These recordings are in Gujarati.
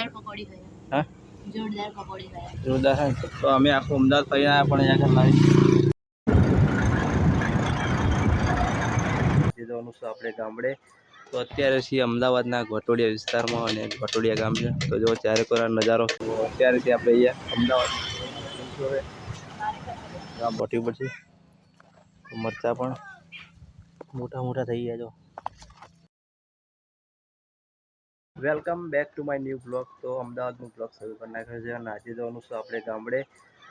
હા જોરદાર है तो અમે આખું અમદાવાદ ફરી આવ્યા પણ અહીંયા જવાનું છે આપણે ગામડે તો અત્યારે છીએ અમદાવાદના ઘોટોડિયા વિસ્તારમાં અને ઘોટોડિયા ગામ છે તો જો ચારે કોર નજારો અત્યારે છે આપણે અહીંયા અમદાવાદ ગામ મોટી પડશે મરચા પણ મોટા મોટા થઈ ગયા જો welcome back to my new blog તો અમદાવાદનું બ્લોગ શરૂ કરી નાખ્યો છે અને આજે જવાનું છે આપણે ગામડે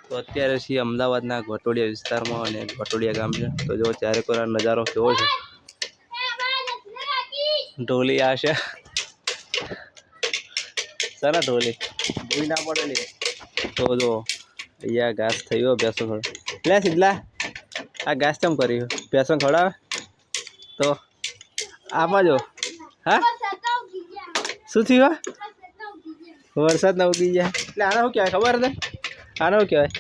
તો અત્યારે છીએ અમદાવાદના ઘોટોડિયા વિસ્તારમાં અને ઘોટોડિયા ગામ છે તો જો ચારે કોર નજારો કેવો છે ઢોલી આ છે સરા ઢોલી ભૂઈ ના પડેલી તો જો અહીંયા ઘાસ થયો ભેંસો ખડ લે સીધલા આ ઘાસ કેમ કર્યું ભેંસો ખવડાવે તો આમાં જો હા શું થયું વરસાદ ના ઉગી ગયા એટલે આને શું કહેવાય ખબર ને આને શું કહેવાય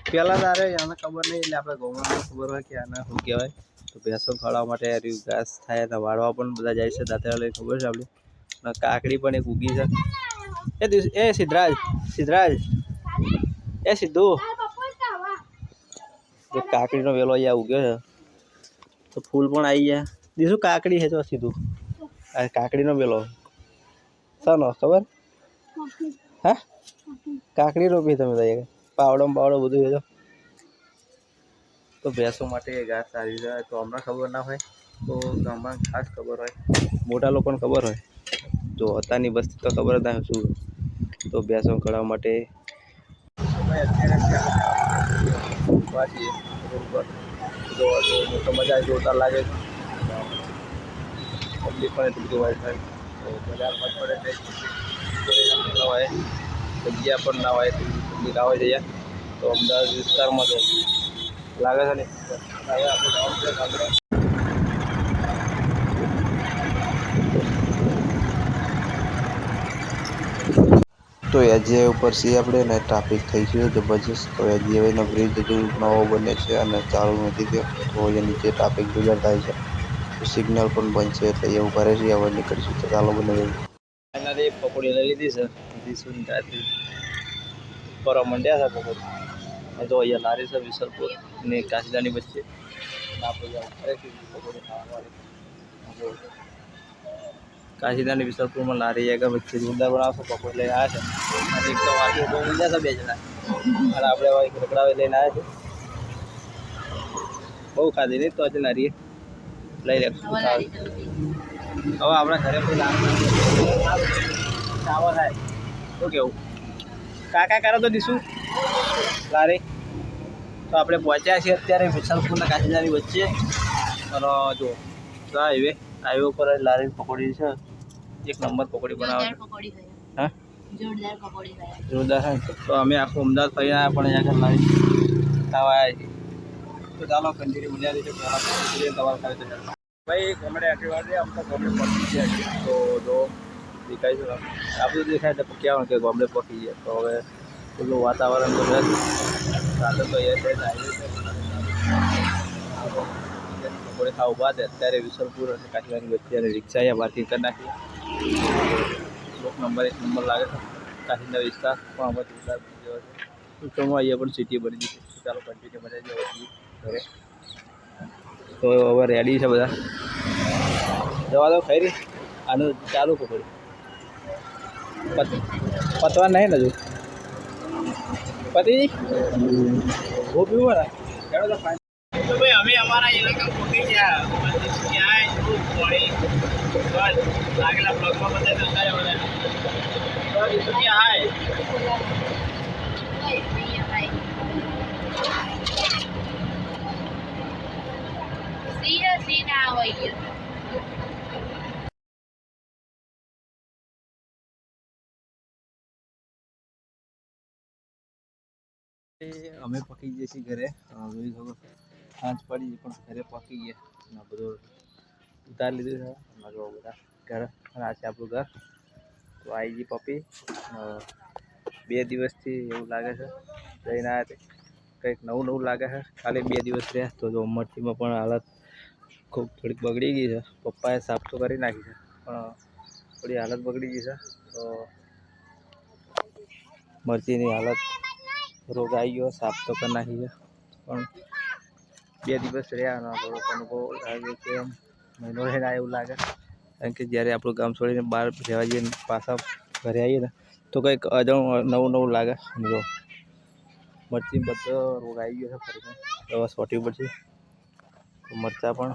પેલા તારે આને ખબર નહીં એટલે આપણે ગોમાં ખબર હોય કે આને શું કહેવાય તો ભેંસો ખવડાવવા માટે ઘાસ થાય ને વાળવા પણ બધા જાય છે દાંતરા લઈ ખબર છે આપણે કાકડી પણ એક ઉગી છે એ સિદ્ધરાજ સિદ્ધરાજ એ સિદ્ધુ જો કાકડીનો વેલો અહીંયા ઉગ્યો છે તો ફૂલ પણ આવી ગયા દીધું કાકડી છે તો સીધું આ કાકડીનો વેલો શાનો ખબર હા કાકડી રોપી તમે તો પાવડો બાવડો બધું છે તો ભેંસો માટે ઘાસ સારી છે તો હમણાં ખબર ના હોય તો ગામમાં ખાસ ખબર હોય મોટા લોકોને ખબર હોય જો અત્યારની વસ્તી તો ખબર જ ના શું તો ભેંસો ખવડાવવા માટે તો મજા જોરદાર લાગે પબ્લિક પણ એટલું બધું હોય થાય તો બજાર મત પડે છે હોય જગ્યા પણ ના હોય પબ્લિક આવે છે તો અમદાવાદ વિસ્તારમાં તો લાગે છે ને હવે આપણે તો એજીઆઈ ઉપર છીએ આપણે ને ટ્રાફિક થઈ ગયું જબરજસ્ત તો એજીઆઈનો બ્રિજ હજુ નવો બને છે અને ચાલુ નથી થયો તો એ નીચે ટ્રાફિક ગુજર થાય છે સિગ્નલ પણ બંધ છે એટલે એવું કરે છે હવે નીકળીશું તો ચાલો બને એનાથી પકોડી લઈ લીધી છે દીસું ત્યાંથી કરવા માંડ્યા છે પકોડી તો અહીંયા લારી છે વિસલપુર ને કાશીદાની વચ્ચે આપણે પકોડી ખાવાની કાશીદાની વિસલપુરમાં લારી આગળ વચ્ચે જોરદાર બનાવશો પકોડી લઈને આવ્યા છે અને એક તો વાંચી બહુ લીધા છે બે જણા અને આપણે હવે રગડાવે લઈને આવ્યા છે બહુ ખાધી નહીં તો આજે લારીએ લઈ લે હવે આપણા ઘરે કોઈ ચાવલ થાય શું કેવું કાકા કરો તો દીશું લારી તો આપણે પહોંચ્યા છીએ અત્યારે વિશાલપુરના કાશીદાની વચ્ચે અને જો હાઈવે ઉપર લારી પકોડી છે એક નંબર પકોડી બનાવે હા જોરદાર છે તો અમે આખું અમદાવાદ ફરી આવ્યા પણ અહીંયા લારી ખાવા આવ્યા છીએ તો ચાલો કંટીન્યુ મજા આવી છે તમારે ખાવી તો ભાઈ ગમે આટલી વાર આમ તો ગમે પકી ગયા તો જો દેખાય છે આપણું દેખાય તો ક્યાં કે ગમે પકી ગયા તો હવે પેલું વાતાવરણ તો છે સાથે તો એ છે પકોડી ખાવા બાદ અત્યારે વિસલપુર અને કાશીદાની વચ્ચે અને રિક્ષા અહીંયા પાર્કિંગ કરી નાખી એક નંબર લાગે છે કાશીદા વિસ્તાર પણ આમાં વિસ્તાર બની ગયો છે તો અહીંયા પણ સિટી બની ગઈ છે ચાલો કન્ટિન્યુ મજા જવા ઘરે તો હવે રેડી છે બધા જવા દો ખરી આનું ચાલુ પકડ્યું પતવા નહીં ને હજુ પતિ બહુ પીવું ને ચાલો તો ભાઈ અમે અમારા ઇલાકા પહોંચી ગયા ક્યાંય થોડું પાણી લાગેલા બ્લોકમાં બધા ક્યાં અમે પકી જઈએ છીએ ઘરે જોઈ શકો સાંજ પડી પણ ઘરે પકી ગયા બધું ઉતારી લીધું છે બધા ઘર આ છે આપણું ઘર તો આવી ગઈ પપ્પી 2 દિવસથી એવું લાગે છે જઈને આવ્યા કંઈક નવું લાગે છે ખાલી 2 દિવસ રહ્યા તો જો ઉમરથીમાં પણ હાલત ખૂબ થોડીક બગડી ગઈ છે પપ્પાએ સાફ તો કરી નાખી છે પણ આપણી હાલત બગડી ગઈ છે. તો મરચીની હાલત રોગ આવી ગયો, સાફ તો કરી નાખી છે, પણ 2 દિવસ રહ્યા થોડોક અનુભવ લાગે કે મહિનો રહીને એવું લાગે. કારણ કે જ્યારે આપણું ગામ છોડીને બહાર રહેવા જઈએ પાછા ઘરે આવીએ ને તો કંઈક નવું લાગે. જો મરચી બધો રોગ આવી ગયો છે, ફરીને દવા છોટવી પડશે. મરચાં પણ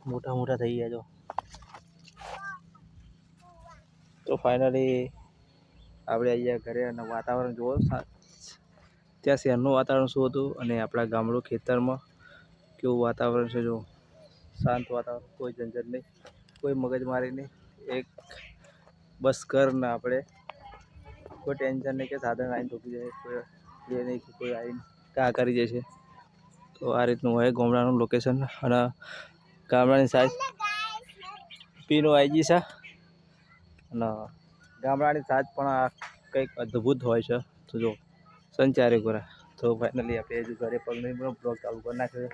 મોટા થઈ ગયા જો. તો ફાઇનલી આપણે આવી ગયા ઘરે અને વાતાવરણ જુઓ. ત્યાં શહેરનું વાતાવરણ શું હતું અને આપણા ગામડું ખેતરમાં કેવું વાતાવરણ છે. જો શાંત વાતાવરણ, કોઈ ઝંઝટ નહીં, કોઈ મગજમારી નહીં. એક બસ કર ને આપણે કોઈ ટેન્શન નહીં કે સાધન આવીને ઠોકી જાય, કોઈ એ નહીં કે કોઈ આવીને કા કરી જશે. તો આ રીતનું હોય ગામડાનું લોકેશન. અને ગામડાની સાઈડ પીનો આવી ગઈ છે અને ગામડાની સાજ પણ આ કંઈક અદ્ભુત હોય છે. તો જો સંચારે ગોરા. તો ફાઇનલી આપણે ઘરે પગની બ્લોગ ચાલુ કરી નાખ્યો.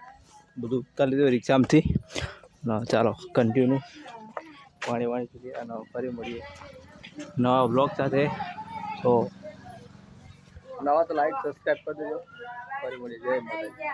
બધું ઉતારી લીધું રિક્ષામાંથી. ચાલો કન્ટિન્યુ પાણી પીએ અને ફરી મળીએ નવા બ્લોગ સાથે. તો નવા તો લાઈક સબસ્ક્રાઈબ કરી દેજો. ફરી મળીએ. જય માતાજી.